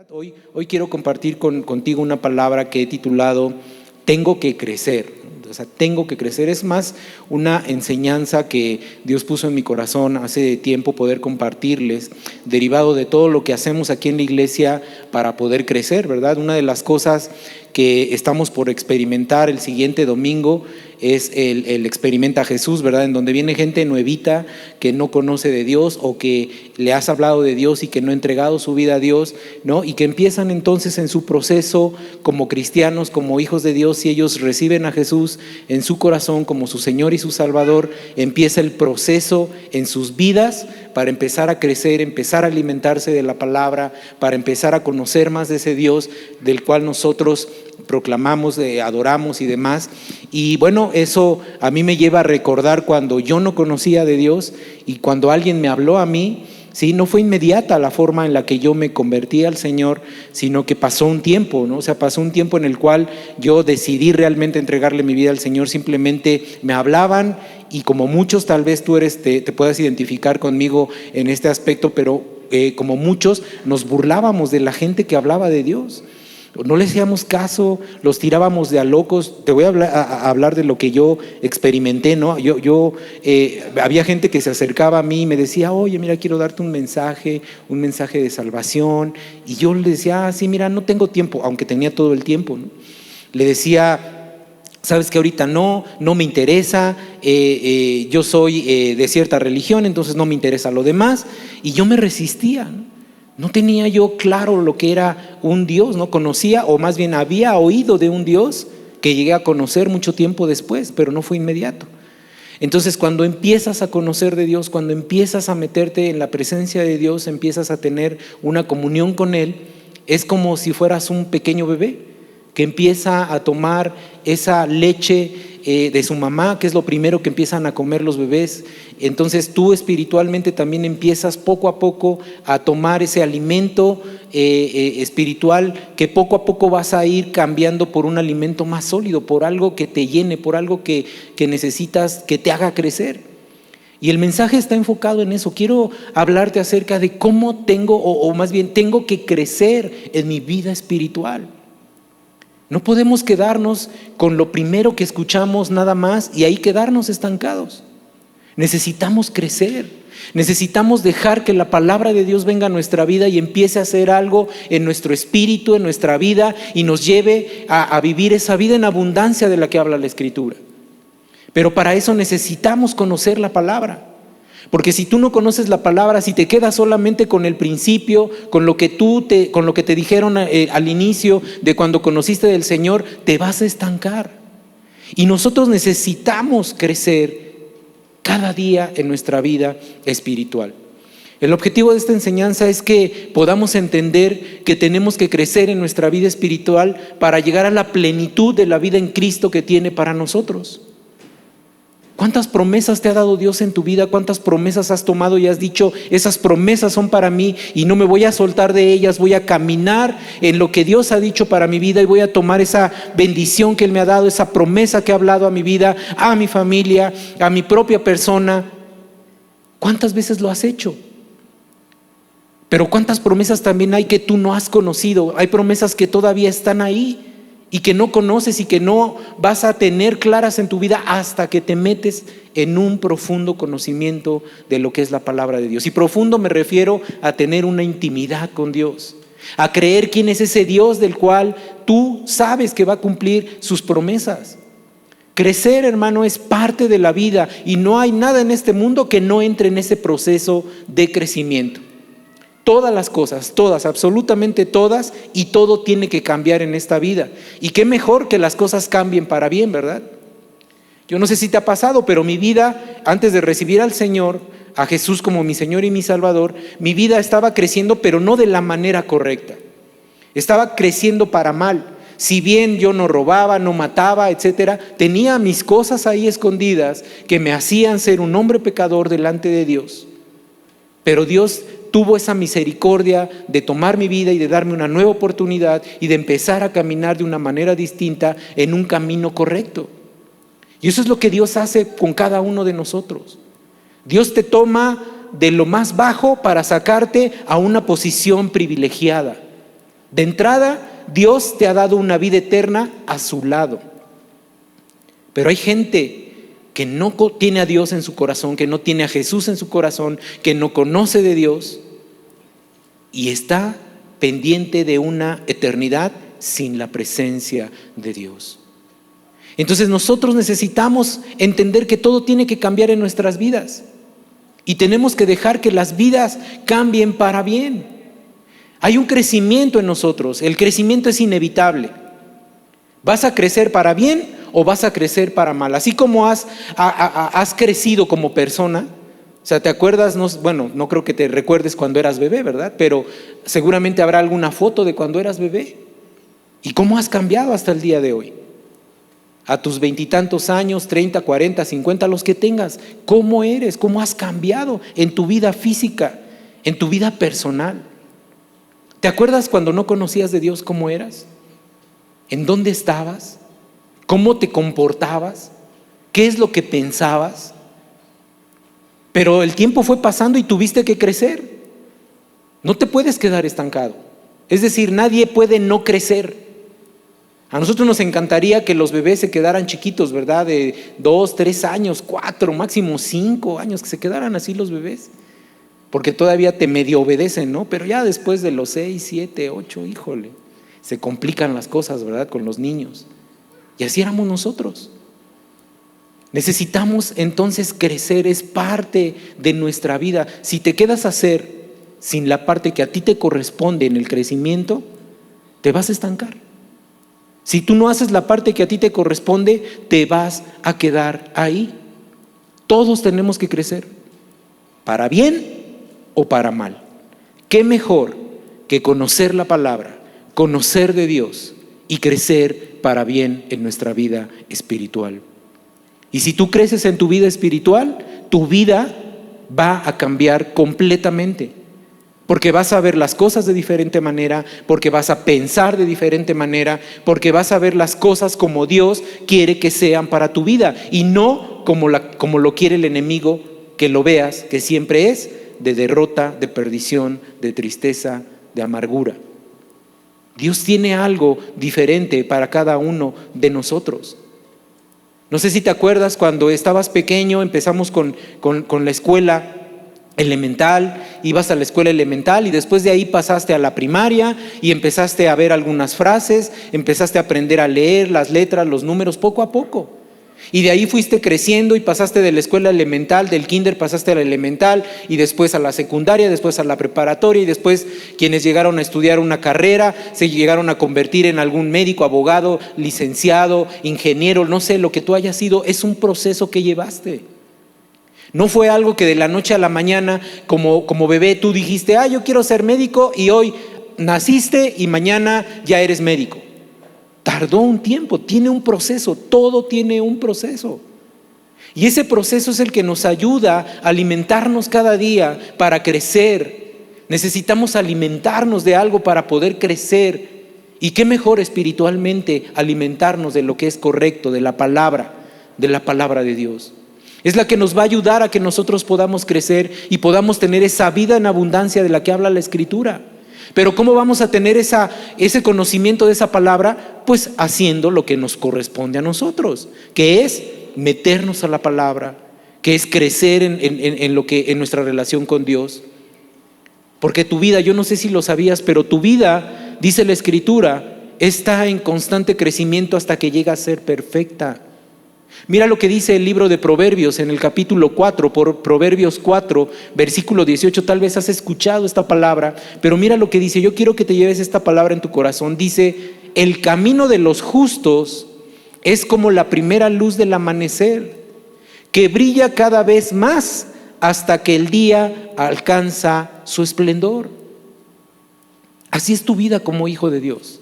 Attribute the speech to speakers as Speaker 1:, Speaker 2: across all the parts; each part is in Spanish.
Speaker 1: Hoy quiero compartir contigo una palabra que he titulado Tengo que crecer. O sea, tengo que crecer. Es más una enseñanza que Dios puso en mi corazón hace tiempo poder compartirles, derivado de todo lo que hacemos aquí en la iglesia para poder crecer, ¿verdad? Una de las cosas que estamos por experimentar el siguiente domingo es el Experimenta Jesús, ¿verdad? En donde viene gente nuevita que no conoce de Dios o que le has hablado de Dios y que no ha entregado su vida a Dios, ¿no? Y que empiezan entonces en su proceso como cristianos, como hijos de Dios, y ellos reciben a Jesús en su corazón como su Señor y su Salvador. Empieza el proceso en sus vidas para empezar a crecer, empezar a alimentarse de la palabra, para empezar a conocer más de ese Dios del cual nosotros proclamamos, adoramos y demás. Y bueno, eso a mí me lleva a recordar cuando yo no conocía de Dios y cuando alguien me habló a mí. Sí, no fue inmediata la forma en la que yo me convertí al Señor, sino que pasó un tiempo, ¿no? O sea, pasó un tiempo en el cual yo decidí realmente entregarle mi vida al Señor. Simplemente me hablaban y como muchos, tal vez tú te puedas identificar conmigo en este aspecto, pero como muchos nos burlábamos de la gente que hablaba de Dios. No le hacíamos caso, los tirábamos de a locos. Te voy a hablar de lo que yo experimenté, ¿no? Había gente que se acercaba a mí y me decía, oye, mira, quiero darte un mensaje de salvación. Y yo le decía, sí, mira, no tengo tiempo, aunque tenía todo el tiempo, ¿no? Le decía, sabes que ahorita no me interesa, yo soy de cierta religión, entonces no me interesa lo demás. Y yo me resistía, ¿no? No tenía yo claro lo que era un Dios, no conocía, o más bien había oído de un Dios que llegué a conocer mucho tiempo después, pero no fue inmediato. Entonces, cuando empiezas a conocer de Dios, cuando empiezas a meterte en la presencia de Dios, empiezas a tener una comunión con Él, es como si fueras un pequeño bebé que empieza a tomar esa leche de su mamá, que es lo primero que empiezan a comer los bebés. Entonces tú espiritualmente también empiezas poco a poco a tomar ese alimento espiritual, que poco a poco vas a ir cambiando por un alimento más sólido, por algo que te llene, por algo que necesitas, que te haga crecer. Y el mensaje está enfocado en eso. Quiero hablarte acerca de cómo tengo que crecer en mi vida espiritual. No podemos quedarnos con lo primero que escuchamos nada más y ahí quedarnos estancados. Necesitamos crecer, necesitamos dejar que la palabra de Dios venga a nuestra vida y empiece a hacer algo en nuestro espíritu, en nuestra vida, y nos lleve a vivir esa vida en abundancia de la que habla la Escritura. Pero para eso necesitamos conocer la palabra. Porque si tú no conoces la palabra, si te quedas solamente con el principio, con lo que te dijeron al inicio de cuando conociste del Señor, te vas a estancar. Y nosotros necesitamos crecer cada día en nuestra vida espiritual. El objetivo de esta enseñanza es que podamos entender que tenemos que crecer en nuestra vida espiritual para llegar a la plenitud de la vida en Cristo que tiene para nosotros. ¿Cuántas promesas te ha dado Dios en tu vida? ¿Cuántas promesas has tomado y has dicho, esas promesas son para mí y no me voy a soltar de ellas? Voy a caminar en lo que Dios ha dicho para mi vida y voy a tomar esa bendición que Él me ha dado, esa promesa que ha hablado a mi vida, a mi familia, a mi propia persona. ¿Cuántas veces lo has hecho? Pero ¿cuántas promesas también hay que tú no has conocido? Hay promesas que todavía están ahí y que no conoces y que no vas a tener claras en tu vida hasta que te metes en un profundo conocimiento de lo que es la palabra de Dios. Y profundo me refiero a tener una intimidad con Dios, a creer quién es ese Dios del cual tú sabes que va a cumplir sus promesas. Crecer, hermano, es parte de la vida y no hay nada en este mundo que no entre en ese proceso de crecimiento. Todas las cosas, todas, absolutamente todas, y todo tiene que cambiar en esta vida. Y qué mejor que las cosas cambien para bien, ¿verdad? Yo no sé si te ha pasado, pero mi vida, antes de recibir al Señor, a Jesús como mi Señor y mi Salvador, mi vida estaba creciendo, pero no de la manera correcta. Estaba creciendo para mal. Si bien yo no robaba, no mataba, etcétera, tenía mis cosas ahí escondidas que me hacían ser un hombre pecador delante de Dios. Pero Dios tuvo esa misericordia de tomar mi vida y de darme una nueva oportunidad y de empezar a caminar de una manera distinta en un camino correcto. Y eso es lo que Dios hace con cada uno de nosotros. Dios te toma de lo más bajo para sacarte a una posición privilegiada. De entrada, Dios te ha dado una vida eterna a su lado. Pero hay gente que no tiene a Dios en su corazón, que no tiene a Jesús en su corazón, que no conoce de Dios y está pendiente de una eternidad sin la presencia de Dios. Entonces nosotros necesitamos entender que todo tiene que cambiar en nuestras vidas y tenemos que dejar que las vidas cambien para bien. Hay un crecimiento en nosotros, el crecimiento es inevitable. ¿Vas a crecer para bien o vas a crecer para mal? Así como has crecido como persona. O sea, ¿te acuerdas? No creo que te recuerdes cuando eras bebé, ¿verdad? Pero seguramente habrá alguna foto de cuando eras bebé. ¿Y cómo has cambiado hasta el día de hoy? A tus 20 y tantos años, 30, 40, 50, los que tengas, ¿cómo eres? ¿Cómo has cambiado en tu vida física, en tu vida personal? ¿Te acuerdas cuando no conocías de Dios cómo eras? ¿En dónde estabas? ¿Cómo te comportabas? ¿Qué es lo que pensabas? Pero el tiempo fue pasando y tuviste que crecer. No te puedes quedar estancado. Es decir, nadie puede no crecer. A nosotros nos encantaría que los bebés se quedaran chiquitos, ¿verdad? De 2, 3 años, 4, máximo 5 años, que se quedaran así los bebés. Porque todavía te medio obedecen, ¿no? Pero ya después de los 6, 7, 8, híjole, se complican las cosas, ¿verdad? Con los niños. Y así éramos nosotros. Necesitamos entonces crecer, es parte de nuestra vida. Si te quedas a hacer sin la parte que a ti te corresponde en el crecimiento, te vas a estancar. Si tú no haces la parte que a ti te corresponde, te vas a quedar ahí. Todos tenemos que crecer, para bien o para mal. ¿Qué mejor que conocer la palabra, conocer de Dios y crecer para bien en nuestra vida espiritual? Y si tú creces en tu vida espiritual, tu vida va a cambiar completamente. Porque vas a ver las cosas de diferente manera, porque vas a pensar de diferente manera, porque vas a ver las cosas como Dios quiere que sean para tu vida y no como lo quiere el enemigo que lo veas, que siempre es de derrota, de perdición, de tristeza, de amargura. Dios tiene algo diferente para cada uno de nosotros. No sé si te acuerdas cuando estabas pequeño, empezamos con la escuela elemental, ibas a la escuela elemental y después de ahí pasaste a la primaria y empezaste a ver algunas frases, empezaste a aprender a leer las letras, los números poco a poco. Y de ahí fuiste creciendo y pasaste de la escuela elemental, del kinder pasaste a la elemental y después a la secundaria, después a la preparatoria y después quienes llegaron a estudiar una carrera se llegaron a convertir en algún médico, abogado, licenciado, ingeniero, no sé, lo que tú hayas sido, es un proceso que llevaste. No fue algo que de la noche a la mañana como bebé tú dijiste, yo quiero ser médico y hoy naciste y mañana ya eres médico. Tardó un tiempo, tiene un proceso, todo tiene un proceso. Y ese proceso es el que nos ayuda a alimentarnos cada día para crecer. Necesitamos alimentarnos de algo para poder crecer. Y qué mejor espiritualmente alimentarnos de lo que es correcto, de la palabra de Dios. Es la que nos va a ayudar a que nosotros podamos crecer y podamos tener esa vida en abundancia de la que habla la Escritura. Pero ¿cómo vamos a tener ese conocimiento de esa palabra? Pues haciendo lo que nos corresponde a nosotros, que es meternos a la palabra, que es crecer en nuestra relación con Dios. Porque tu vida, yo no sé si lo sabías, pero tu vida, dice la Escritura, está en constante crecimiento hasta que llega a ser perfecta. Mira lo que dice el libro de Proverbios en el capítulo 4, Proverbios 4, versículo 18. Tal vez has escuchado esta palabra, pero mira lo que dice. Yo quiero que te lleves esta palabra en tu corazón. Dice, el camino de los justos es como la primera luz del amanecer, que brilla cada vez más hasta que el día alcanza su esplendor. Así es tu vida como hijo de Dios.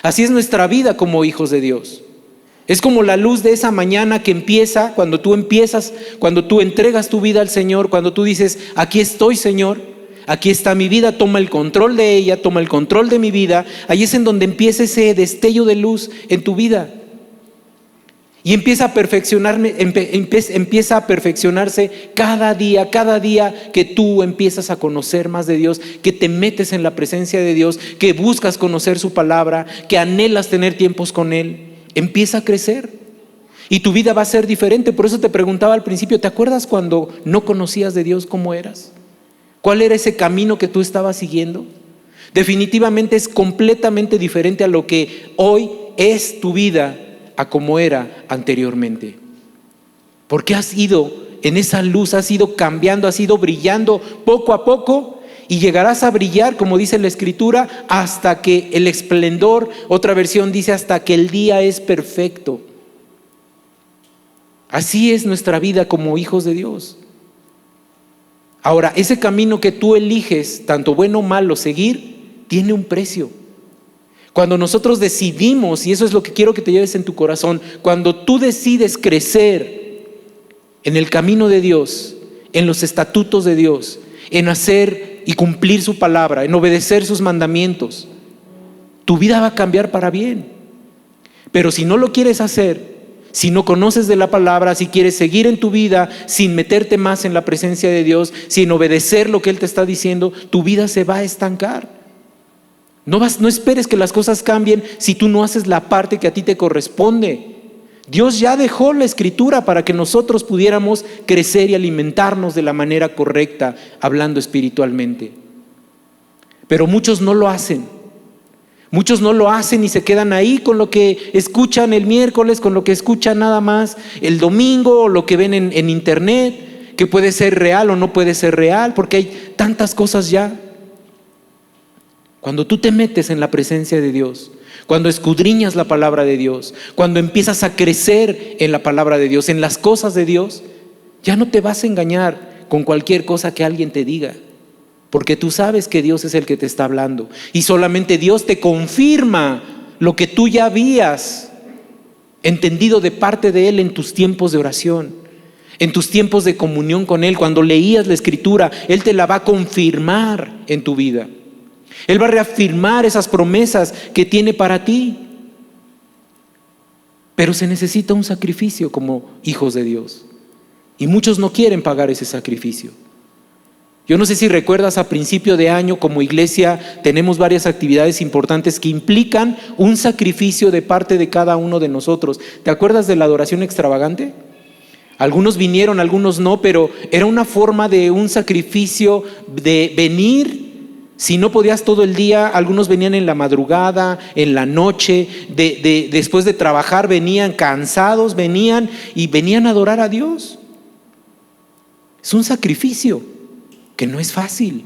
Speaker 1: Así es nuestra vida como hijos de Dios. Es como la luz de esa mañana que empieza cuando tú entregas tu vida al Señor, cuando tú dices, aquí estoy, Señor, aquí está mi vida, toma el control de ella, toma el control de mi vida. Ahí es en donde empieza ese destello de luz en tu vida. Y empieza a perfeccionarse cada día que tú empiezas a conocer más de Dios, que te metes en la presencia de Dios, que buscas conocer su palabra, que anhelas tener tiempos con Él. Empieza a crecer y tu vida va a ser diferente. Por eso te preguntaba al principio, ¿te acuerdas cuando no conocías de Dios cómo eras? ¿Cuál era ese camino que tú estabas siguiendo? Definitivamente es completamente diferente a lo que hoy es tu vida a como era anteriormente. Porque has ido en esa luz, has ido cambiando, has ido brillando poco a poco y llegarás a brillar, como dice la Escritura, hasta que el esplendor, otra versión dice, hasta que el día es perfecto. Así es nuestra vida como hijos de Dios. Ahora, ese camino que tú eliges, tanto bueno o malo, seguir, tiene un precio. Cuando nosotros decidimos, y eso es lo que quiero que te lleves en tu corazón, cuando tú decides crecer en el camino de Dios, en los estatutos de Dios, en hacer y cumplir su palabra, en obedecer sus mandamientos, tu vida va a cambiar para bien. Pero si no lo quieres hacer, si no conoces de la palabra, si quieres seguir en tu vida sin meterte más en la presencia de Dios, sin obedecer lo que Él te está diciendo, tu vida se va a estancar. No esperes que las cosas cambien si tú no haces la parte que a ti te corresponde. Dios ya dejó la Escritura para que nosotros pudiéramos crecer y alimentarnos de la manera correcta, hablando espiritualmente. Pero muchos no lo hacen. Muchos no lo hacen y se quedan ahí con lo que escuchan el miércoles, con lo que escuchan nada más el domingo, o lo que ven en internet, que puede ser real o no puede ser real, porque hay tantas cosas ya. Cuando tú te metes en la presencia de Dios, cuando escudriñas la palabra de Dios, cuando empiezas a crecer en la palabra de Dios, en las cosas de Dios, ya no te vas a engañar con cualquier cosa que alguien te diga, porque tú sabes que Dios es el que te está hablando y solamente Dios te confirma lo que tú ya habías entendido de parte de Él en tus tiempos de oración, en tus tiempos de comunión con Él. Cuando leías la Escritura, Él te la va a confirmar en tu vida. Él va a reafirmar esas promesas que tiene para ti. Pero se necesita un sacrificio como hijos de Dios. Y muchos no quieren pagar ese sacrificio. Yo no sé si recuerdas, a principio de año como iglesia tenemos varias actividades importantes que implican un sacrificio de parte de cada uno de nosotros. ¿Te acuerdas de la adoración extravagante? Algunos vinieron, algunos no, pero era una forma de un sacrificio de venir. Si no podías todo el día, algunos venían en la madrugada, en la noche, después de trabajar venían cansados, venían a adorar a Dios. Es un sacrificio que no es fácil.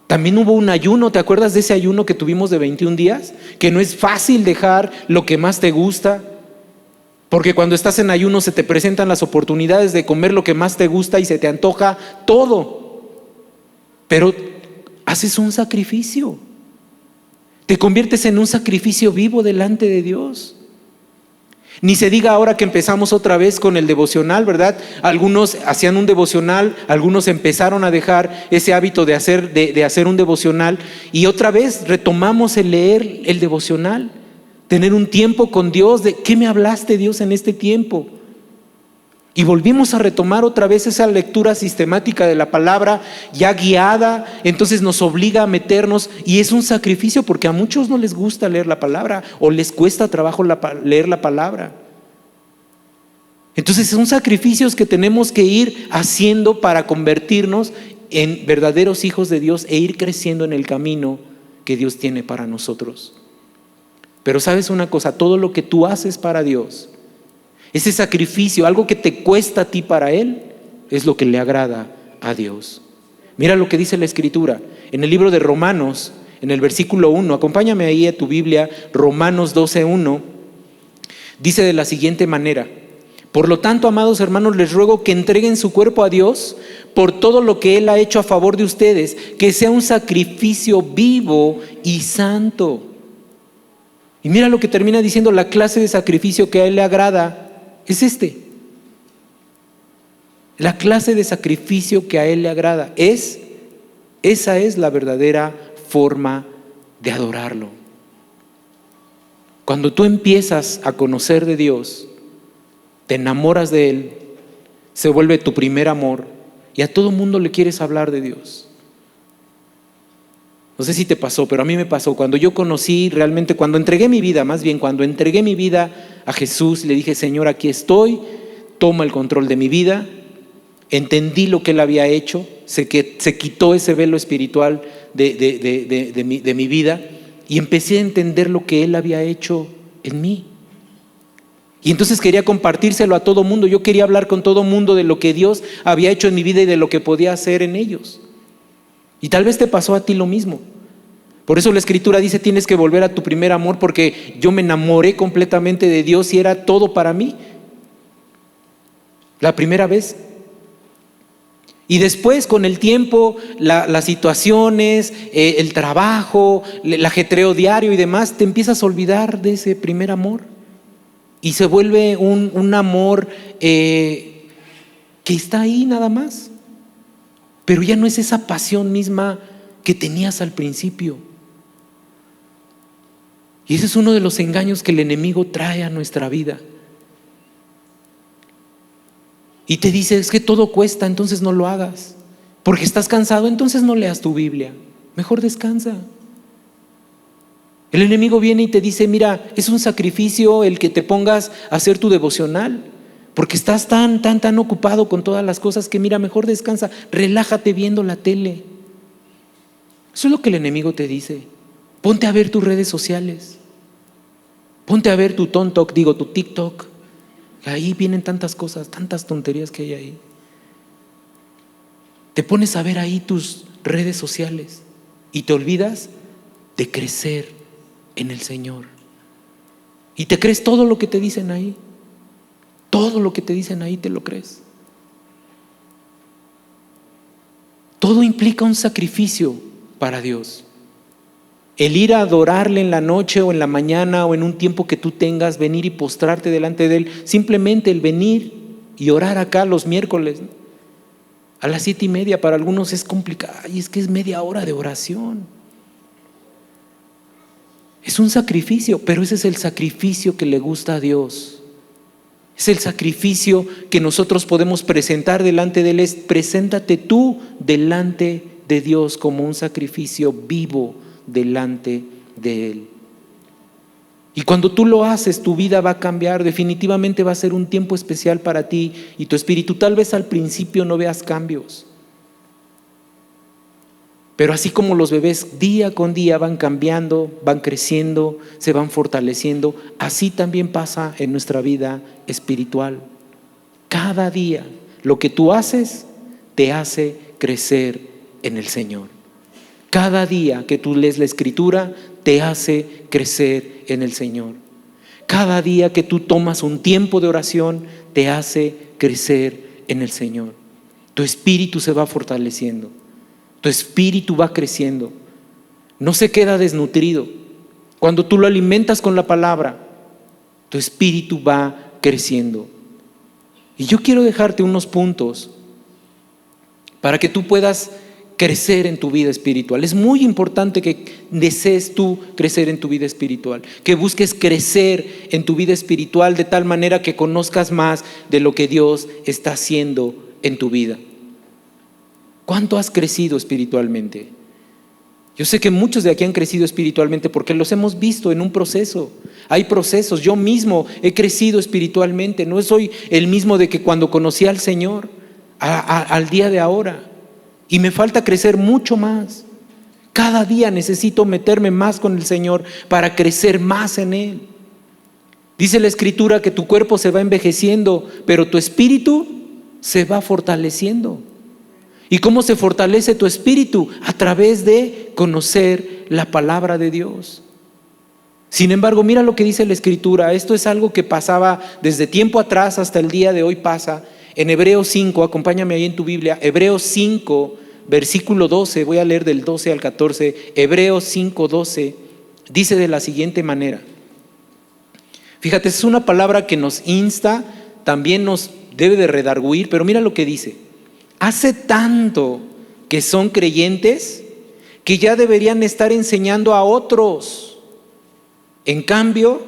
Speaker 1: También hubo un ayuno, ¿te acuerdas de ese ayuno que tuvimos de 21 días? Que no es fácil dejar lo que más te gusta, porque cuando estás en ayuno se te presentan las oportunidades de comer lo que más te gusta y se te antoja todo. Pero haces un sacrificio, te conviertes en un sacrificio vivo delante de Dios. Ni se diga ahora que empezamos otra vez con el devocional, ¿verdad? Algunos hacían un devocional, algunos empezaron a dejar ese hábito de hacer un devocional y otra vez retomamos el leer el devocional, tener un tiempo con Dios. ¿De qué me hablaste, Dios, en este tiempo? Y volvimos a retomar otra vez esa lectura sistemática de la palabra, ya guiada. Entonces nos obliga a meternos, y es un sacrificio porque a muchos no les gusta leer la palabra o les cuesta trabajo leer la palabra. Entonces son sacrificios que tenemos que ir haciendo para convertirnos en verdaderos hijos de Dios e ir creciendo en el camino que Dios tiene para nosotros. Pero sabes una cosa, todo lo que tú haces para Dios, ese sacrificio, algo que te cuesta a ti para Él, es lo que le agrada a Dios. Mira lo que dice la Escritura en el libro de Romanos, en el versículo 1. Acompáñame ahí a tu Biblia, Romanos 12:1. Dice de la siguiente manera: por lo tanto, amados hermanos, les ruego que entreguen su cuerpo a Dios por todo lo que Él ha hecho a favor de ustedes, que sea un sacrificio vivo y santo. Y mira lo que termina diciendo: la clase de sacrificio que a Él le agrada es este. La clase de sacrificio que a Él le agrada esa es la verdadera forma de adorarlo. Cuando tú empiezas a conocer de Dios, te enamoras de Él, se vuelve tu primer amor y a todo mundo le quieres hablar de Dios. No sé si te pasó, pero a mí me pasó. Cuando yo conocí realmente, cuando entregué mi vida a Jesús, le dije: Señor, aquí estoy, toma el control de mi vida. Entendí lo que Él había hecho, se quitó ese velo espiritual de mi vida y empecé a entender lo que Él había hecho en mí. Y entonces quería compartírselo a todo mundo. Yo quería hablar con todo mundo de lo que Dios había hecho en mi vida y de lo que podía hacer en ellos. Y tal vez te pasó a ti lo mismo. Por eso la Escritura dice: tienes que volver a tu primer amor, porque yo me enamoré completamente de Dios y era todo para mí. La primera vez. Y después, con el tiempo, las situaciones, el trabajo, el ajetreo diario y demás, te empiezas a olvidar de ese primer amor. Y se vuelve un amor que está ahí nada más. Pero ya no es esa pasión misma que tenías al principio. Y ese es uno de los engaños que el enemigo trae a nuestra vida. Y te dice: es que todo cuesta, entonces no lo hagas. Porque estás cansado, entonces no leas tu Biblia. Mejor descansa. El enemigo viene y te dice: mira, es un sacrificio el que te pongas a hacer tu devocional, porque estás tan ocupado con todas las cosas que mira, mejor descansa, relájate viendo la tele. Eso es lo que el enemigo te dice. Ponte a ver tus redes sociales. Ponte a ver tu TikTok. Ahí vienen tantas cosas, tantas tonterías que hay ahí. Te pones a ver ahí tus redes sociales y te olvidas de crecer en el Señor. Y te crees todo lo que te dicen ahí. Todo lo que te dicen ahí te lo crees. Todo implica un sacrificio para Dios. El ir a adorarle en la noche o en la mañana o en un tiempo que tú tengas, venir y postrarte delante de Él. Simplemente el venir y orar acá los miércoles, ¿no? A las 7:30 para algunos es complicado. Y es que es media hora de oración. Es un sacrificio, pero ese es el sacrificio que le gusta a Dios. Es el sacrificio que nosotros podemos presentar delante de Él. Preséntate tú delante de Dios como un sacrificio vivo delante de Él. Y cuando tú lo haces, tu vida va a cambiar. Definitivamente va a ser un tiempo especial para ti y tu espíritu. Tal vez al principio no veas cambios, pero así como los bebés día con día van cambiando, van creciendo, se van fortaleciendo, así también pasa en nuestra vida espiritual. Cada día lo que tú haces te hace crecer en el Señor. Cada día que tú lees la Escritura te hace crecer en el Señor. Cada día que tú tomas un tiempo de oración te hace crecer en el Señor. Tu espíritu se va fortaleciendo. Tu espíritu va creciendo. No se queda desnutrido. Cuando tú lo alimentas con la palabra, tu espíritu va creciendo. Y yo quiero dejarte unos puntos para que tú puedas crecer en tu vida espiritual. Es muy importante que desees tú crecer en tu vida espiritual, que busques crecer en tu vida espiritual de tal manera que conozcas más de lo que Dios está haciendo en tu vida. ¿Cuánto has crecido espiritualmente? Yo sé que muchos de aquí han crecido espiritualmente porque los hemos visto en un proceso. Hay procesos. Yo mismo he crecido espiritualmente. No soy el mismo de que cuando conocí al Señor al día de ahora. Y me falta crecer mucho más. Cada día necesito meterme más con el Señor para crecer más en Él. Dice la Escritura que tu cuerpo se va envejeciendo, pero tu espíritu se va fortaleciendo. ¿Y cómo se fortalece tu espíritu? A través de conocer la palabra de Dios. Sin embargo, mira lo que dice la Escritura. Esto es algo que pasaba desde tiempo atrás hasta el día de hoy pasa. En Hebreos 5, acompáñame ahí en tu Biblia, Hebreos 5, versículo 12, voy a leer del 12 al 14, Hebreos 5, 12, dice de la siguiente manera. Fíjate, es una palabra que nos insta, también nos debe de redarguir, pero mira lo que dice. Hace tanto que son creyentes que ya deberían estar enseñando a otros. En cambio,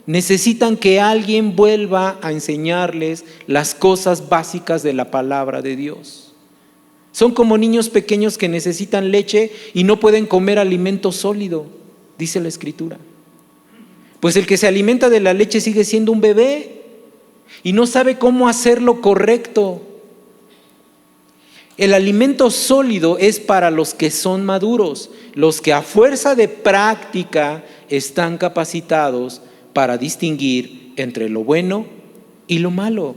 Speaker 1: necesitan que alguien vuelva a enseñarles las cosas básicas de la palabra de Dios. Son como niños pequeños que necesitan leche y no pueden comer alimento sólido, dice la Escritura. Pues el que se alimenta de la leche sigue siendo un bebé y no sabe cómo hacerlo correcto. El alimento sólido es para los que son maduros, los que a fuerza de práctica están capacitados para distinguir entre lo bueno y lo malo.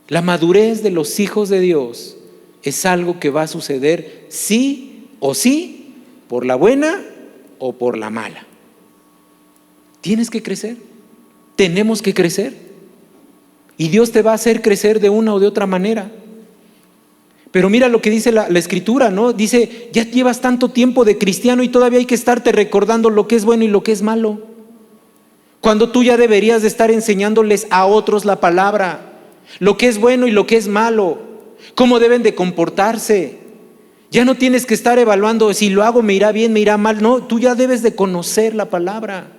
Speaker 1: La madurez de los hijos de Dios es algo que va a suceder sí o sí, por la buena o por la mala. Tienes que crecer, tenemos que crecer, y Dios te va a hacer crecer de una o de otra manera. Pero mira lo que dice la Escritura, ¿no? Dice, ya llevas tanto tiempo de cristiano y todavía hay que estarte recordando lo que es bueno y lo que es malo, cuando tú ya deberías de estar enseñándoles a otros la palabra, lo que es bueno y lo que es malo, cómo deben de comportarse. Ya no tienes que estar evaluando si lo hago me irá bien, me irá mal. No, tú ya debes de conocer la palabra.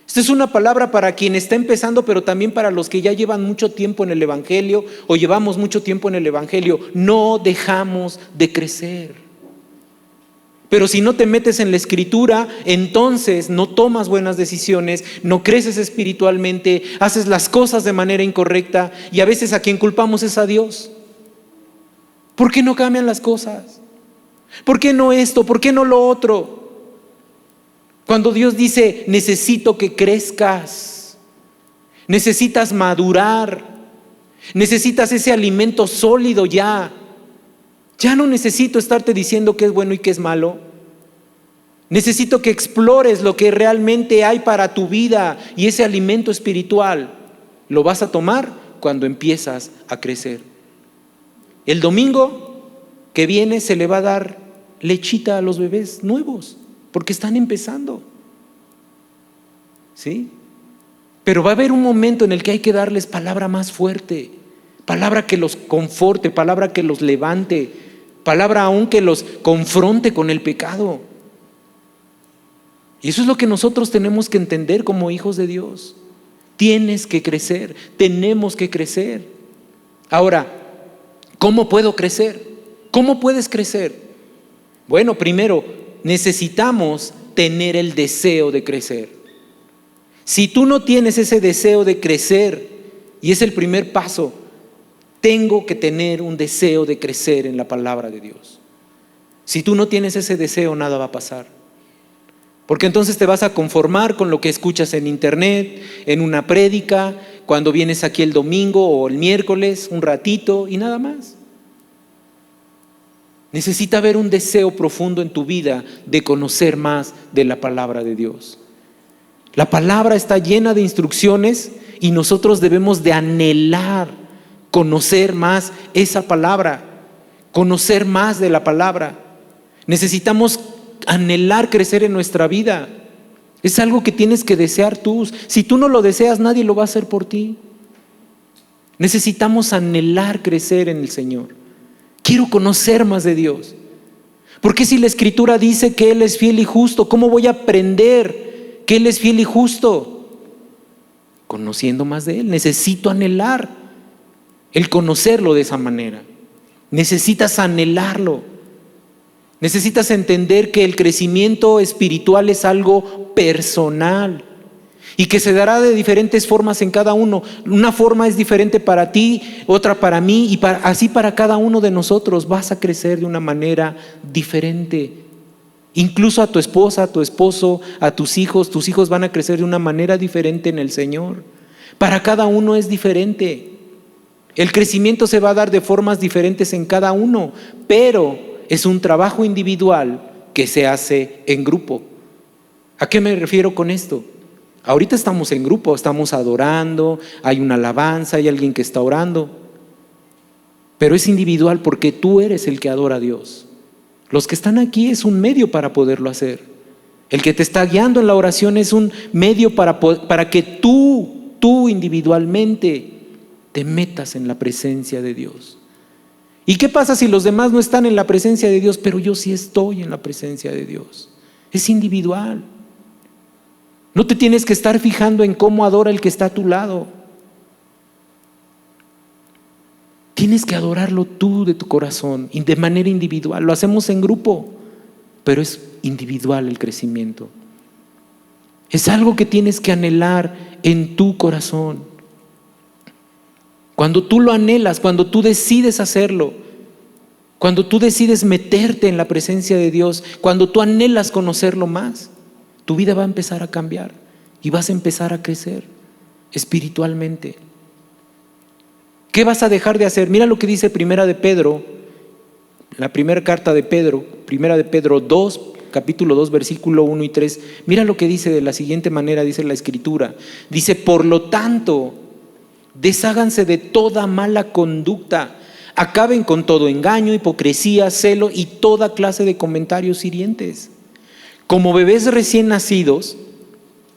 Speaker 1: Esta es una palabra para quien está empezando, pero también para los que ya llevan mucho tiempo en el Evangelio o llevamos mucho tiempo en el Evangelio. No dejamos de crecer. Pero si no te metes en la Escritura, entonces no tomas buenas decisiones, no creces espiritualmente, haces las cosas de manera incorrecta, y a veces a quien culpamos es a Dios. ¿Por qué no cambian las cosas? ¿Por qué no esto? ¿Por qué no lo otro? Cuando Dios dice, necesito que crezcas, necesitas madurar, necesitas ese alimento sólido ya. Ya no necesito estarte diciendo qué es bueno y qué es malo. Necesito que explores lo que realmente hay para tu vida, y ese alimento espiritual lo vas a tomar cuando empiezas a crecer. El domingo que viene se le va a dar lechita a los bebés nuevos, porque están empezando. ¿Sí? Pero va a haber un momento en el que hay que darles palabra más fuerte, palabra que los conforte, palabra que los levante, palabra aún que los confronte con el pecado. Y eso es lo que nosotros tenemos que entender como hijos de Dios. Tienes que crecer, tenemos que crecer. Ahora, ¿cómo puedo crecer? ¿Cómo puedes crecer? Bueno, primero, necesitamos tener el deseo de crecer. Si tú no tienes ese deseo de crecer, y es el primer paso, tengo que tener un deseo de crecer en la palabra de Dios. Si tú no tienes ese deseo, nada va a pasar. Porque entonces te vas a conformar con lo que escuchas en internet, en una prédica, cuando vienes aquí el domingo o el miércoles, un ratito y nada más. Necesita haber un deseo profundo en tu vida de conocer más de la palabra de Dios. La palabra está llena de instrucciones y nosotros debemos de anhelar conocer más esa palabra, conocer más de la palabra. Necesitamos anhelar crecer en nuestra vida. Es algo que tienes que desear tú. Si tú no lo deseas, nadie lo va a hacer por ti. Necesitamos anhelar crecer en el Señor. Quiero conocer más de Dios. Porque si la Escritura dice que Él es fiel y justo, ¿cómo voy a aprender que Él es fiel y justo? Conociendo más de Él. Necesito anhelar el conocerlo de esa manera. Necesitas anhelarlo. Necesitas entender que el crecimiento espiritual es algo personal y que se dará de diferentes formas en cada uno. Una forma es diferente para ti, otra para mí, y así para cada uno de nosotros. Vas a crecer de una manera diferente. Incluso a tu esposa, a tu esposo, a tus hijos van a crecer de una manera diferente en el Señor. Para cada uno es diferente. El crecimiento se va a dar de formas diferentes en cada uno, pero es un trabajo individual que se hace en grupo. ¿A qué me refiero con esto? Ahorita estamos en grupo, estamos adorando, hay una alabanza, hay alguien que está orando, pero es individual porque tú eres el que adora a Dios. Los que están aquí es un medio para poderlo hacer. El que te está guiando en la oración es un medio para que tú individualmente te metas en la presencia de Dios. ¿Y qué pasa si los demás no están en la presencia de Dios, pero yo sí estoy en la presencia de Dios? Es individual. No te tienes que estar fijando en cómo adora el que está a tu lado. Tienes que adorarlo tú de tu corazón y de manera individual. Lo hacemos en grupo, pero es individual el crecimiento. Es algo que tienes que anhelar en tu corazón. Cuando tú lo anhelas, cuando tú decides hacerlo, cuando tú decides meterte en la presencia de Dios, cuando tú anhelas conocerlo más, tu vida va a empezar a cambiar y vas a empezar a crecer espiritualmente. ¿Qué vas a dejar de hacer? Mira lo que dice Primera de Pedro, la primera carta de Pedro, Primera de Pedro 2, capítulo 2, versículo 1 y 3. Mira lo que dice de la siguiente manera, dice la Escritura. Dice, por lo tanto, desháganse de toda mala conducta, acaben con todo engaño, hipocresía, celo y toda clase de comentarios hirientes. Como bebés recién nacidos,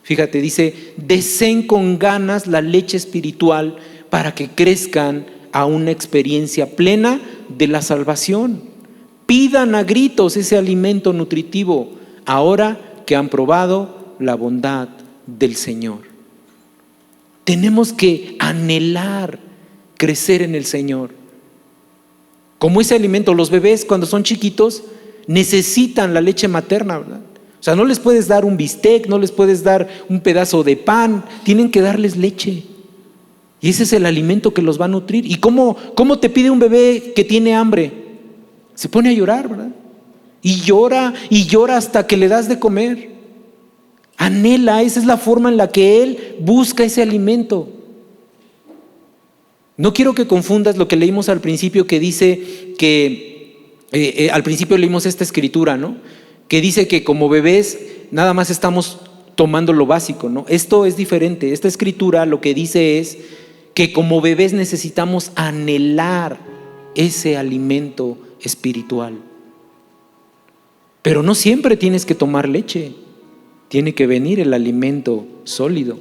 Speaker 1: fíjate, dice, deseen con ganas la leche espiritual para que crezcan a una experiencia plena de la salvación. Pidan a gritos ese alimento nutritivo, ahora que han probado la bondad del Señor. Tenemos que anhelar crecer en el Señor. Como ese alimento, los bebés cuando son chiquitos necesitan la leche materna, ¿verdad? O sea, no les puedes dar un bistec, no les puedes dar un pedazo de pan, tienen que darles leche. Y ese es el alimento que los va a nutrir. ¿Y cómo te pide un bebé que tiene hambre? Se pone a llorar, ¿verdad? Y llora hasta que le das de comer. Anhela, esa es la forma en la que él busca ese alimento. No quiero que confundas lo que leímos al principio, que dice que, al principio leímos esta escritura, ¿no? Que dice que como bebés nada más estamos tomando lo básico, ¿no? Esto es diferente. Esta escritura lo que dice es que como bebés necesitamos anhelar ese alimento espiritual. Pero no siempre tienes que tomar leche, tiene que venir el alimento sólido.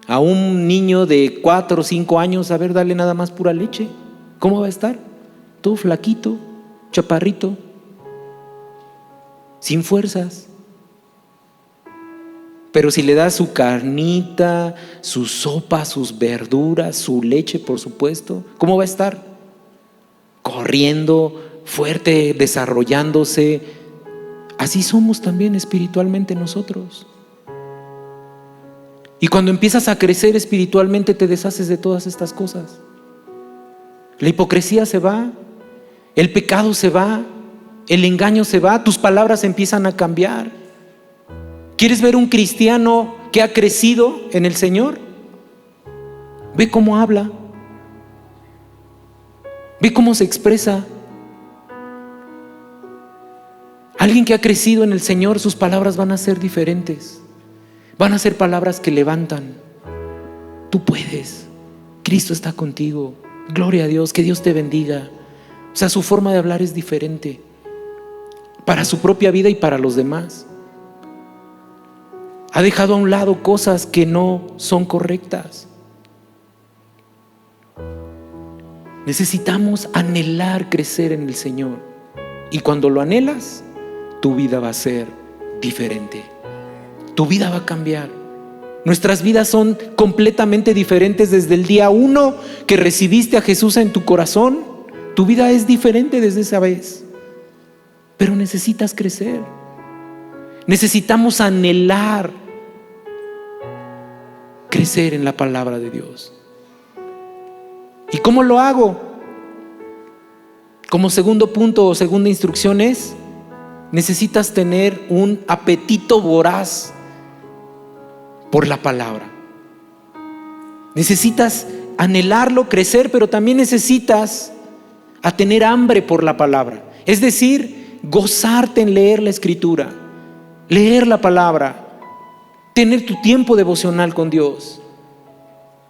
Speaker 1: A un niño de 4 o 5 años, a ver, dale nada más pura leche, ¿cómo va a estar? Todo flaquito, chaparrito, sin fuerzas. Pero si le das su carnita, su sopa, sus verduras, su leche, por supuesto, ¿cómo va a estar? Corriendo, fuerte, desarrollándose. Así somos también espiritualmente nosotros. Y cuando empiezas a crecer espiritualmente te deshaces de todas estas cosas. La hipocresía se va, el pecado se va, el engaño se va, tus palabras empiezan a cambiar. ¿Quieres ver un cristiano que ha crecido en el Señor? Ve cómo habla, ve cómo se expresa. Alguien que ha crecido en el Señor, sus palabras van a ser diferentes. Van a ser palabras que levantan. Tú puedes, Cristo está contigo, gloria a Dios, que Dios te bendiga. O sea, su forma de hablar es diferente para su propia vida y para los demás. Ha dejado a un lado cosas que no son correctas. Necesitamos anhelar crecer en el Señor. Y cuando lo anhelas, tu vida va a ser diferente. Tu vida va a cambiar. Nuestras vidas son completamente diferentes desde el día 1 que recibiste a Jesús en tu corazón. Tu vida es diferente desde esa vez. Pero necesitas crecer. Necesitamos anhelar crecer en la palabra de Dios. ¿Y cómo lo hago? Como segundo punto o segunda instrucción es: necesitas tener un apetito voraz por la palabra. Necesitas anhelarlo, crecer, pero también necesitas a tener hambre por la palabra. Es decir, gozarte en leer la Escritura, leer la palabra, tener tu tiempo devocional con Dios.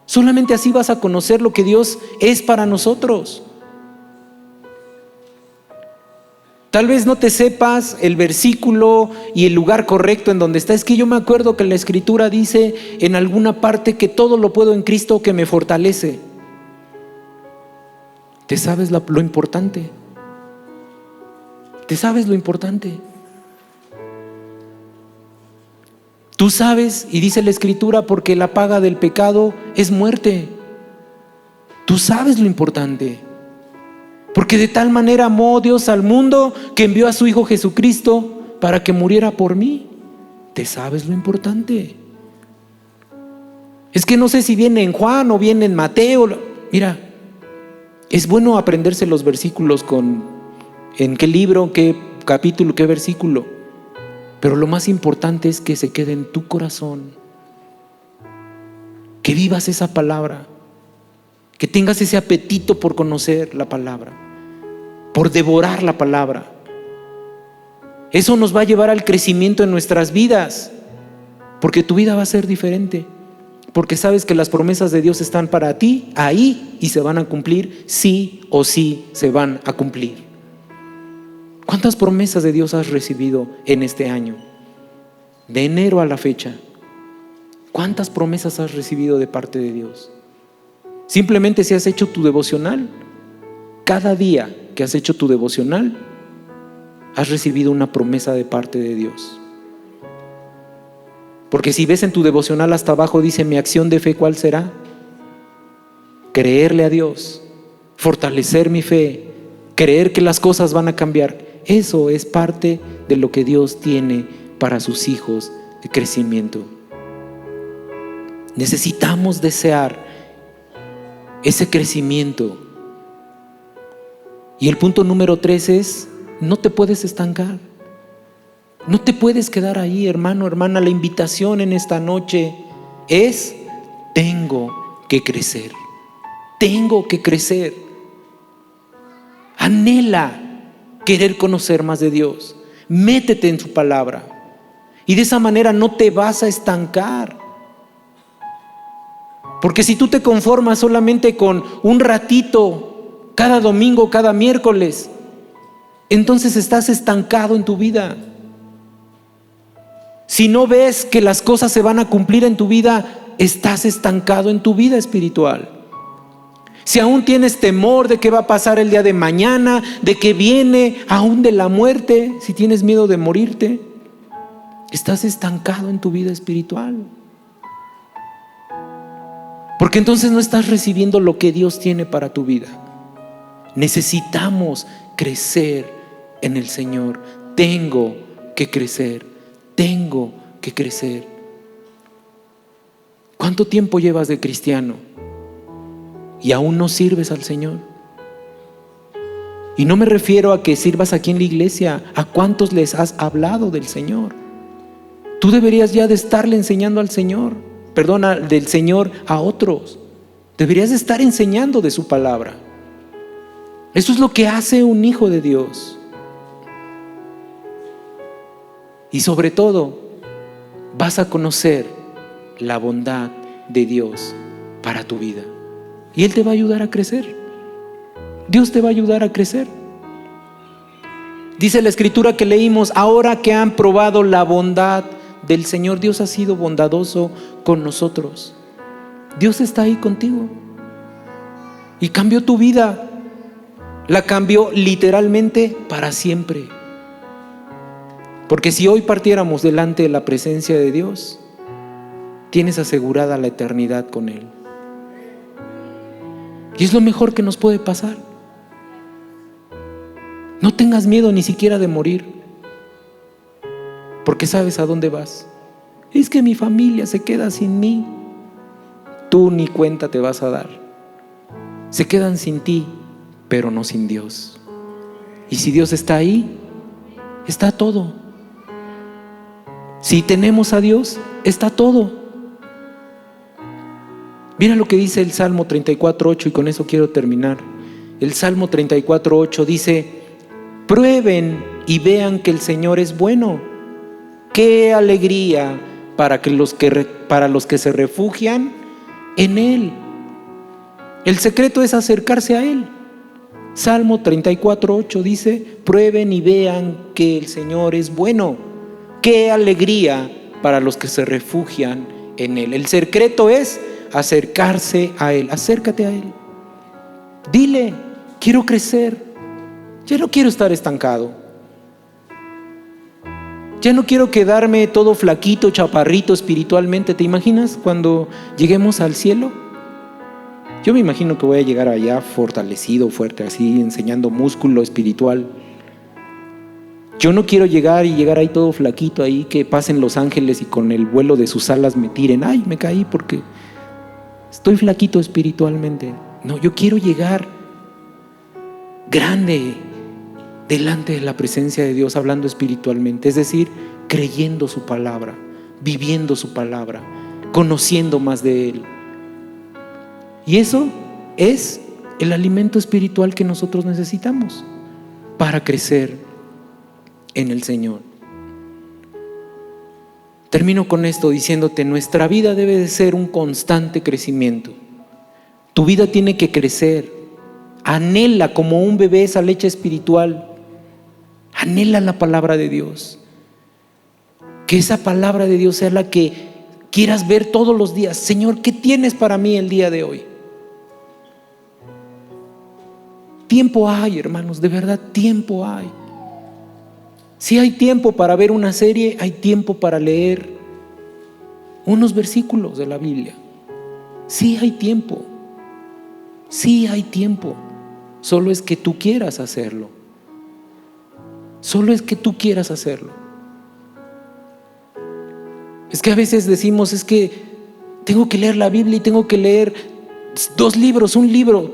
Speaker 1: Solamente así vas a conocer lo que Dios es para nosotros. Tal vez no te sepas el versículo y el lugar correcto en donde está. Es que yo me acuerdo que la Escritura dice en alguna parte que todo lo puedo en Cristo que me fortalece. ¿Te sabes lo importante? ¿Te sabes lo importante? Tú sabes, y dice la Escritura, porque la paga del pecado es muerte. Tú sabes lo importante. Porque de tal manera amó Dios al mundo que envió a su Hijo Jesucristo para que muriera por mí. ¿Te sabes lo importante? Es que no sé si viene en Juan o viene en Mateo. Mira, es bueno aprenderse los versículos en qué libro, qué capítulo, qué versículo. Pero lo más importante es que se quede en tu corazón. Que vivas esa palabra. Que tengas ese apetito por conocer la palabra, por devorar la palabra. Eso nos va a llevar al crecimiento en nuestras vidas, porque tu vida va a ser diferente, porque sabes que las promesas de Dios están para ti ahí y se van a cumplir, sí o sí se van a cumplir. ¿Cuántas promesas de Dios has recibido en este año? De enero a la fecha, ¿cuántas promesas has recibido de parte de Dios? Simplemente si has hecho tu devocional, cada día que has hecho tu devocional, has recibido una promesa de parte de Dios. Porque si ves en tu devocional hasta abajo dice: mi acción de fe, ¿cuál será? Creerle a Dios, fortalecer mi fe, creer que las cosas van a cambiar. Eso es parte de lo que Dios tiene para sus hijos de crecimiento. Necesitamos desear ese crecimiento. Y el punto número 3 es: no te puedes estancar. No te puedes quedar ahí, hermano, hermana. La invitación en esta noche es: tengo que crecer. Tengo que crecer. Anhela querer conocer más de Dios. Métete en su palabra. Y de esa manera no te vas a estancar. Porque si tú te conformas solamente con un ratito, cada domingo, cada miércoles, entonces estás estancado en tu vida. Si no ves que las cosas se van a cumplir en tu vida, estás estancado en tu vida espiritual. Si aún tienes temor de qué va a pasar el día de mañana, de qué viene, aún de la muerte, si tienes miedo de morirte, estás estancado en tu vida espiritual. Porque entonces no estás recibiendo lo que Dios tiene para tu vida. Necesitamos crecer en el Señor. Tengo que crecer. Tengo que crecer. ¿Cuánto tiempo llevas de cristiano y aún no sirves al Señor? Y no me refiero a que sirvas aquí en la iglesia. ¿A cuántos les has hablado del Señor? Tú deberías ya de estarle enseñando al Señor. Del Señor a otros. Deberías de estar enseñando de su palabra. Eso es lo que hace un hijo de Dios. Y sobre todo, vas a conocer la bondad de Dios para tu vida. Y Él te va a ayudar a crecer. Dios te va a ayudar a crecer. Dice la Escritura que leímos: ahora que han probado la bondad del Señor. Dios ha sido bondadoso con nosotros. Dios está ahí contigo. Y cambió tu vida. La cambió literalmente para siempre. Porque si hoy partiéramos delante de la presencia de Dios, tienes asegurada la eternidad con Él. Y es lo mejor que nos puede pasar. No tengas miedo ni siquiera de morir, porque sabes a dónde vas. Es que mi familia se queda sin mí. Tú ni cuenta te vas a dar. Se quedan sin ti, pero no sin Dios. Y si Dios está ahí, está todo. Si tenemos a Dios, está todo. Mira lo que dice el Salmo 34:8, y con eso quiero terminar. El Salmo 34:8 dice: prueben y vean que el Señor es bueno. ¡Qué alegría para los que se refugian en Él! El secreto es acercarse a Él. Salmo 34:8 dice: prueben y vean que el Señor es bueno. ¡Qué alegría para los que se refugian en Él! El secreto es acercarse a Él. Acércate a Él. Dile: quiero crecer. Yo no quiero estar estancado. Ya no quiero quedarme todo flaquito, chaparrito espiritualmente. ¿Te imaginas cuando lleguemos al cielo? Yo me imagino que voy a llegar allá fortalecido, fuerte, así, enseñando músculo espiritual. Yo no quiero llegar ahí todo flaquito, ahí que pasen los ángeles y con el vuelo de sus alas me tiren. Ay, me caí porque estoy flaquito espiritualmente. No, yo quiero llegar grande delante de la presencia de Dios, hablando espiritualmente, es decir, creyendo su palabra, viviendo su palabra, conociendo más de Él. Y eso es el alimento espiritual que nosotros necesitamos para crecer en el Señor. Termino con esto diciéndote: nuestra vida debe de ser un constante crecimiento. Tu vida tiene que crecer. Anhela como un bebé esa leche espiritual. Anhela la palabra de Dios. Que esa palabra de Dios sea la que quieras ver todos los días. Señor, ¿qué tienes para mí el día de hoy? Tiempo hay, hermanos, de verdad, tiempo hay. Si hay tiempo para ver una serie, hay tiempo para leer unos versículos de la Biblia. Sí hay tiempo. Sí hay tiempo. Solo es que tú quieras hacerlo. Solo es que tú quieras hacerlo. Es que a veces decimos: es que tengo que leer la Biblia y tengo que leer 2 libros, un libro,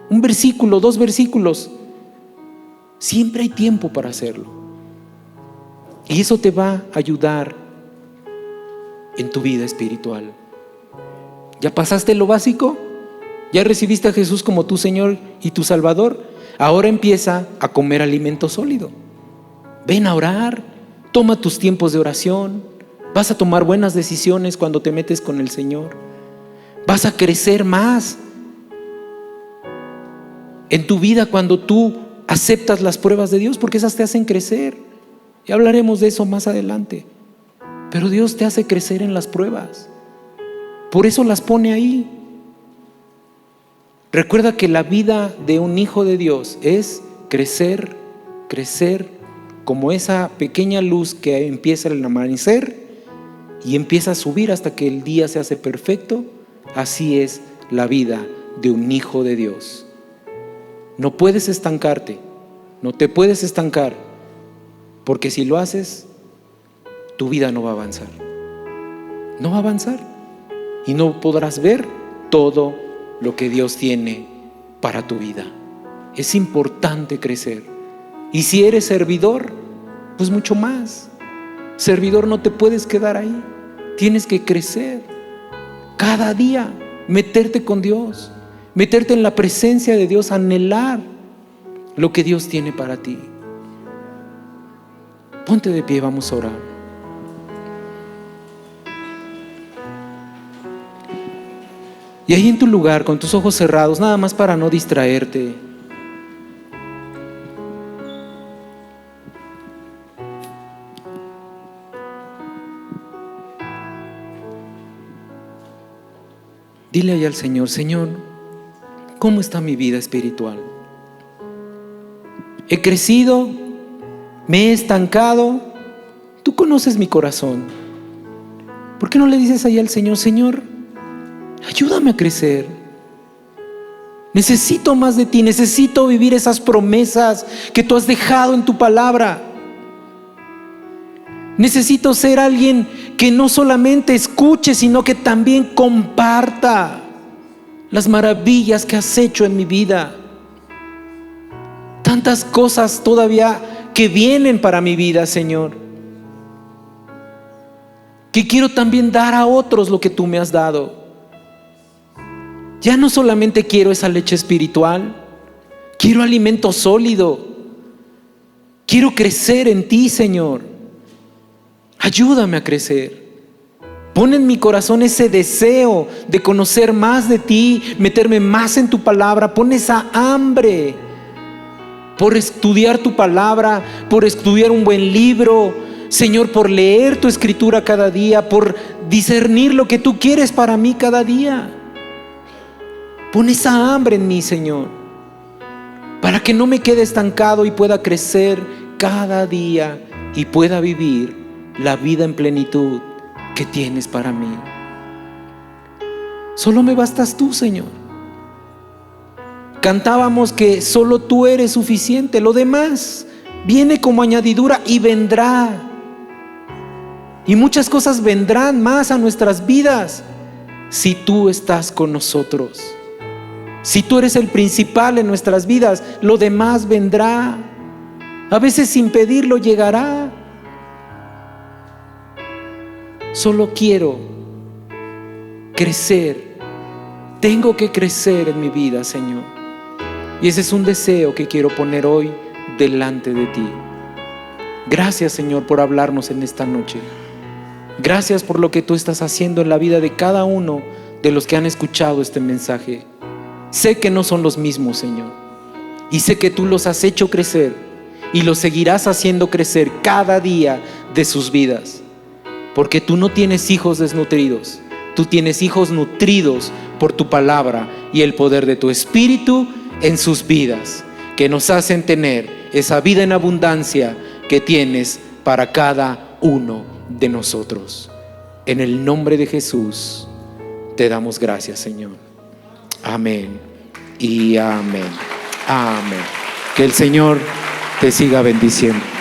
Speaker 1: un versículo, 2 versículos. Siempre hay tiempo para hacerlo. Y eso te va a ayudar en tu vida espiritual. ¿Ya pasaste lo básico? ¿Ya recibiste a Jesús como tu Señor y tu Salvador? Ahora empieza a comer alimento sólido. Ven a orar, toma tus tiempos de oración. Vas a tomar buenas decisiones cuando te metes con el Señor. Vas a crecer más en tu vida cuando tú aceptas las pruebas de Dios, porque esas te hacen crecer. Ya hablaremos de eso más adelante. Pero Dios te hace crecer en las pruebas. Por eso las pone ahí. Recuerda que la vida de un hijo de Dios es crecer, crecer como esa pequeña luz que empieza al amanecer y empieza a subir hasta que el día se hace perfecto. Así es la vida de un hijo de Dios. No puedes estancarte, no te puedes estancar, porque si lo haces, tu vida no va a avanzar. No va a avanzar y no podrás ver todo lo que Dios tiene para tu vida. Es importante crecer. Y si eres servidor, pues mucho más. Servidor, no te puedes quedar ahí. Tienes que crecer cada día, meterte con Dios, meterte en la presencia de Dios, anhelar lo que Dios tiene para ti. Ponte de pie, vamos a orar. Y ahí en tu lugar, con tus ojos cerrados, nada más para no distraerte, dile ahí al Señor: Señor, ¿cómo está mi vida espiritual? He crecido, me he estancado. Tú conoces mi corazón. ¿Por qué no le dices ahí al Señor: Señor, ayúdame a crecer? Necesito más de ti, necesito vivir esas promesas que tú has dejado en tu palabra. Necesito ser alguien que no solamente escuche, sino que también comparta las maravillas que has hecho en mi vida. Tantas cosas todavía que vienen para mi vida, Señor, que quiero también dar a otros lo que tú me has dado. Ya no solamente quiero esa leche espiritual, quiero alimento sólido. Quiero crecer en ti, Señor. Ayúdame a crecer. Pon en mi corazón ese deseo de conocer más de ti, meterme más en tu palabra. Pon esa hambre por estudiar tu palabra, por estudiar un buen libro, Señor, por leer tu escritura cada día, por discernir lo que tú quieres para mí cada día. Pon esa hambre en mí, Señor, para que no me quede estancado y pueda crecer cada día y pueda vivir la vida en plenitud que tienes para mí. Solo me bastas tú, Señor. Cantábamos que solo tú eres suficiente, lo demás viene como añadidura y vendrá. Y muchas cosas vendrán más a nuestras vidas si tú estás con nosotros. Si tú eres el principal en nuestras vidas, lo demás vendrá. A veces sin pedirlo llegará. Solo quiero crecer. Tengo que crecer en mi vida, Señor. Y ese es un deseo que quiero poner hoy delante de ti. Gracias, Señor, por hablarnos en esta noche. Gracias por lo que tú estás haciendo en la vida de cada uno de los que han escuchado este mensaje. Sé que no son los mismos, Señor, y sé que tú los has hecho crecer y los seguirás haciendo crecer cada día de sus vidas, porque tú no tienes hijos desnutridos, tú tienes hijos nutridos por tu palabra y el poder de tu Espíritu en sus vidas, que nos hacen tener esa vida en abundancia que tienes para cada uno de nosotros. En el nombre de Jesús te damos gracias, Señor. Amén y amén. Amén. Que el Señor te siga bendiciendo.